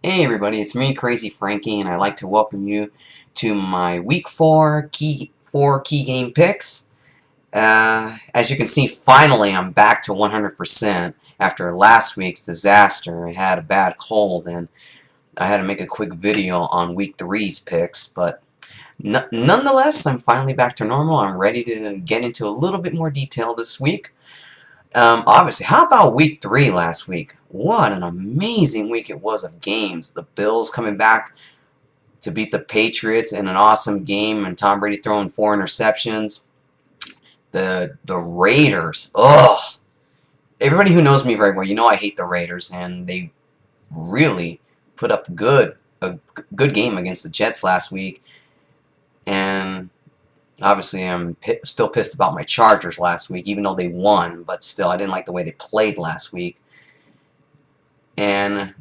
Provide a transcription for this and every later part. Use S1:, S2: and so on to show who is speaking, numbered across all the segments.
S1: Hey everybody, it's me, Crazy Frankie, and I'd like to welcome you to my Week 4 key game picks. As you can see, finally I'm back to 100% after last week's disaster. I had a bad cold and I had to make a quick video on Week 3's picks, but nonetheless, I'm finally back to normal. I'm ready to get into a little bit more detail this week. Obviously, how about Week 3 last week? What an amazing week it was of games. The Bills coming back to beat the Patriots in an awesome game, and Tom Brady throwing 4 interceptions. The Raiders, ugh. Everybody who knows me very well, you know I hate the Raiders, and they really put up a good game against the Jets last week. And obviously, I'm still pissed about my Chargers last week, even though they won. But still, I didn't like the way they played last week. And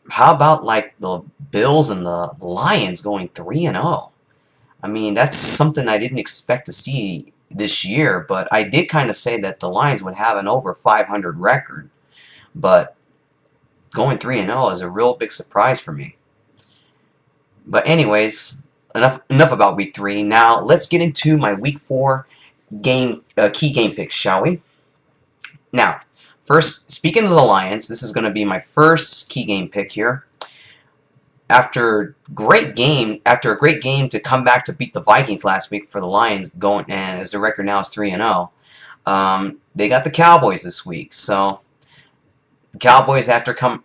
S1: how about like the Bills and the Lions going 3-0? I mean, that's something I didn't expect to see this year. But I did kind of say that the Lions would have an over 500 record. But going 3-0 is a real big surprise for me. But anyways, enough about Week 3. Now let's get into my Week 4 key game picks, shall we? Now, first, speaking of the Lions, this is going to be my first key game pick here. After a great game to come back to beat the Vikings last week for the Lions, and as the record now is 3-0, they got the Cowboys this week. So, the Cowboys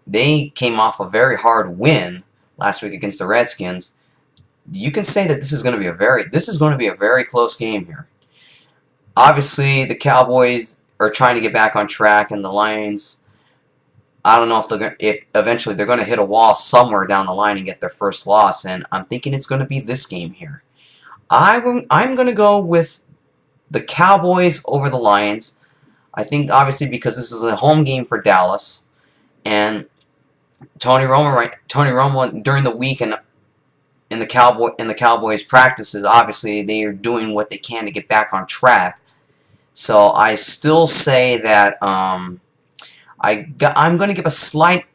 S1: they came off a very hard win last week against the Redskins. You can say that this is going to be a very close game here. Obviously, the Cowboys are trying to get back on track, and the Lions, I don't know if eventually they're going to hit a wall somewhere down the line and get their first loss, and I'm thinking it's going to be this game here. I'm going to go with the Cowboys over the Lions. I think obviously because this is a home game for Dallas, and Tony Romo during the week and in the Cowboys practices, obviously they are doing what they can to get back on track. So I still say that I'm going to give a slight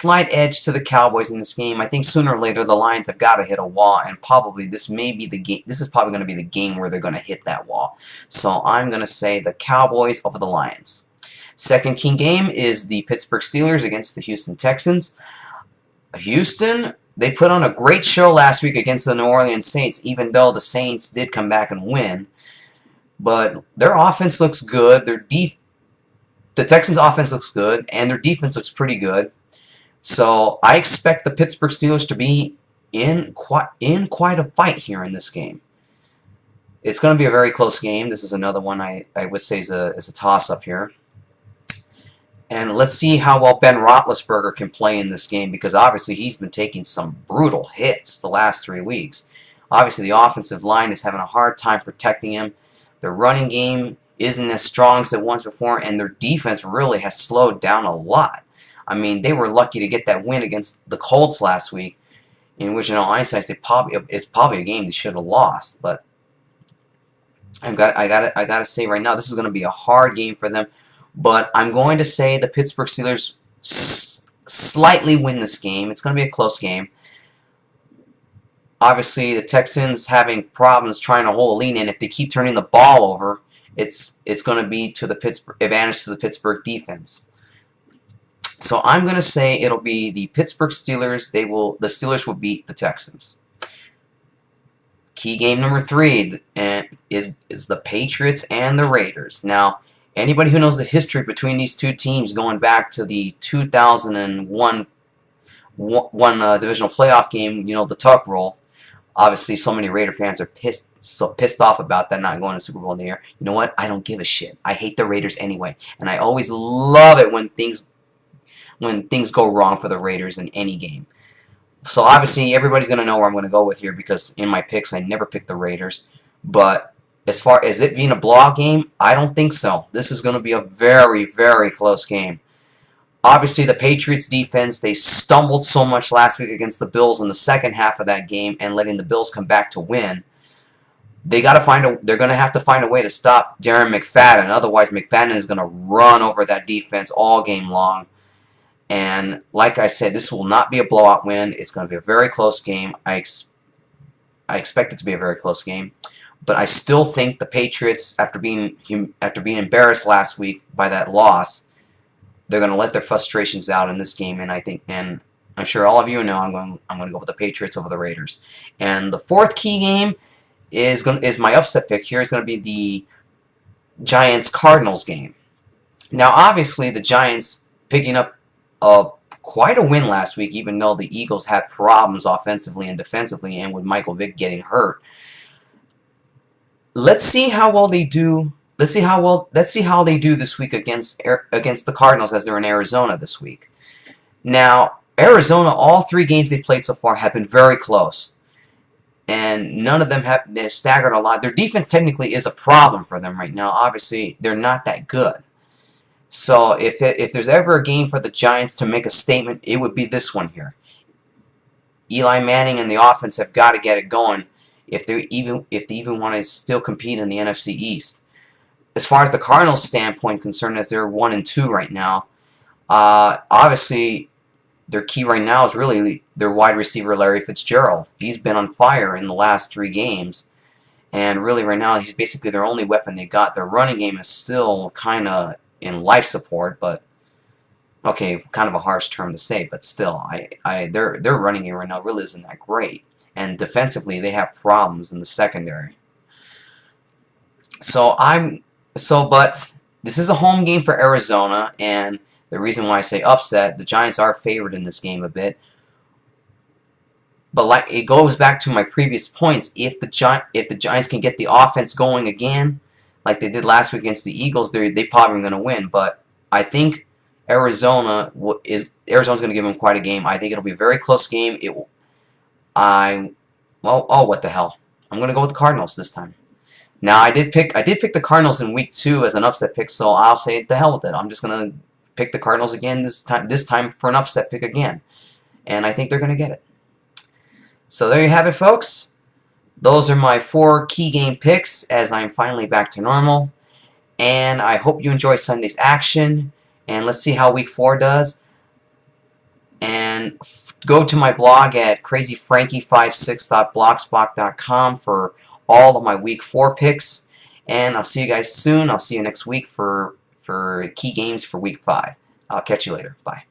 S1: edge to the Cowboys in this game. I think sooner or later the Lions have got to hit a wall, and probably this is probably going to be the game where they're going to hit that wall. So I'm going to say the Cowboys over the Lions. Second key game is the Pittsburgh Steelers against the Houston Texans. Houston, they put on a great show last week against the New Orleans Saints, even though the Saints did come back and win. But their offense looks good. The Texans' offense looks good, and their defense looks pretty good. So I expect the Pittsburgh Steelers to be in quite a fight here in this game. It's going to be a very close game. This is another one I would say is a toss-up here. And let's see how well Ben Roethlisberger can play in this game, because obviously he's been taking some brutal hits the last 3 weeks. Obviously the offensive line is having a hard time protecting him. Their running game isn't as strong as it was before, and their defense really has slowed down a lot. I mean, they were lucky to get that win against the Colts last week, in which, in all hindsight, it's probably a game they should have lost. But I gotta say right now, this is going to be a hard game for them. But I'm going to say the Pittsburgh Steelers slightly win this game. It's going to be a close game. Obviously, the Texans having problems trying to hold a lead, and if they keep turning the ball over, it's going to be to the advantage to the Pittsburgh defense. So I'm going to say it'll be the Pittsburgh Steelers. The Steelers will beat the Texans. Key game number 3 is the Patriots and the Raiders. Now, anybody who knows the history between these two teams going back to the 2001 divisional playoff game, you know, the tuck rule. Obviously, so many Raider fans are pissed off about that not going to Super Bowl in the year. You know what? I don't give a shit. I hate the Raiders anyway, and I always love it when things go wrong for the Raiders in any game. So obviously, everybody's going to know where I'm going to go with here, because in my picks, I never pick the Raiders. But as far as it being a blowout game, I don't think so. This is going to be a very, very close game. Obviously, the Patriots defense, they stumbled so much last week against the Bills in the second half of that game and letting the Bills come back to win. They're going to have to find a way to stop Darren McFadden. Otherwise, McFadden is going to run over that defense all game long. And like I said, this will not be a blowout win. It's going to be a very close game. I expect it to be a very close game. But I still think the Patriots, after being embarrassed last week by that loss, they're going to let their frustrations out in this game. And I'm sure all of you know I'm going to go with the Patriots over the Raiders. And the fourth key game is my upset pick here. Is going to be the Giants-Cardinals game. Now, obviously, the Giants picking up quite a win last week, even though the Eagles had problems offensively and defensively, and with Michael Vick getting hurt. Let's see how well they do. Let's see how they do this week against the Cardinals, as they're in Arizona this week. Now, Arizona, all 3 games they played so far have been very close, and none of them they're staggered a lot. Their defense technically is a problem for them right now. Obviously, they're not that good. So if there's ever a game for the Giants to make a statement, it would be this one here. Eli Manning and the offense have got to get it going if they even want to still compete in the NFC East. As far as the Cardinals' standpoint concerned, as they're 1-2 right now, obviously their key right now is really their wide receiver Larry Fitzgerald. He's been on fire in the last 3 games, and really right now he's basically their only weapon they got. Their running game is still kind of in life support, but okay, kind of a harsh term to say, but still, their running game right now really isn't that great, and defensively they have problems in the secondary. But this is a home game for Arizona, and the reason why I say upset, the Giants are favored in this game a bit. But like it goes back to my previous points, if the Giants can get the offense going again, like they did last week against the Eagles, they probably going to win. But I think Arizona's going to give them quite a game. I think it'll be a very close game. What the hell? I'm going to go with the Cardinals this time. Now I did pick the Cardinals in week 2 as an upset pick, so I'll say the hell with it. I'm just going to pick the Cardinals again this time for an upset pick again, and I think they're going to get it. So there you have it, folks. Those are my 4 key game picks as I'm finally back to normal. And I hope you enjoy Sunday's action. And let's see how week 4 does. And go to my blog at crazyfrankie56.blogspot.com for all of my week 4 picks. And I'll see you guys soon. I'll see you next week for key games for week 5. I'll catch you later. Bye.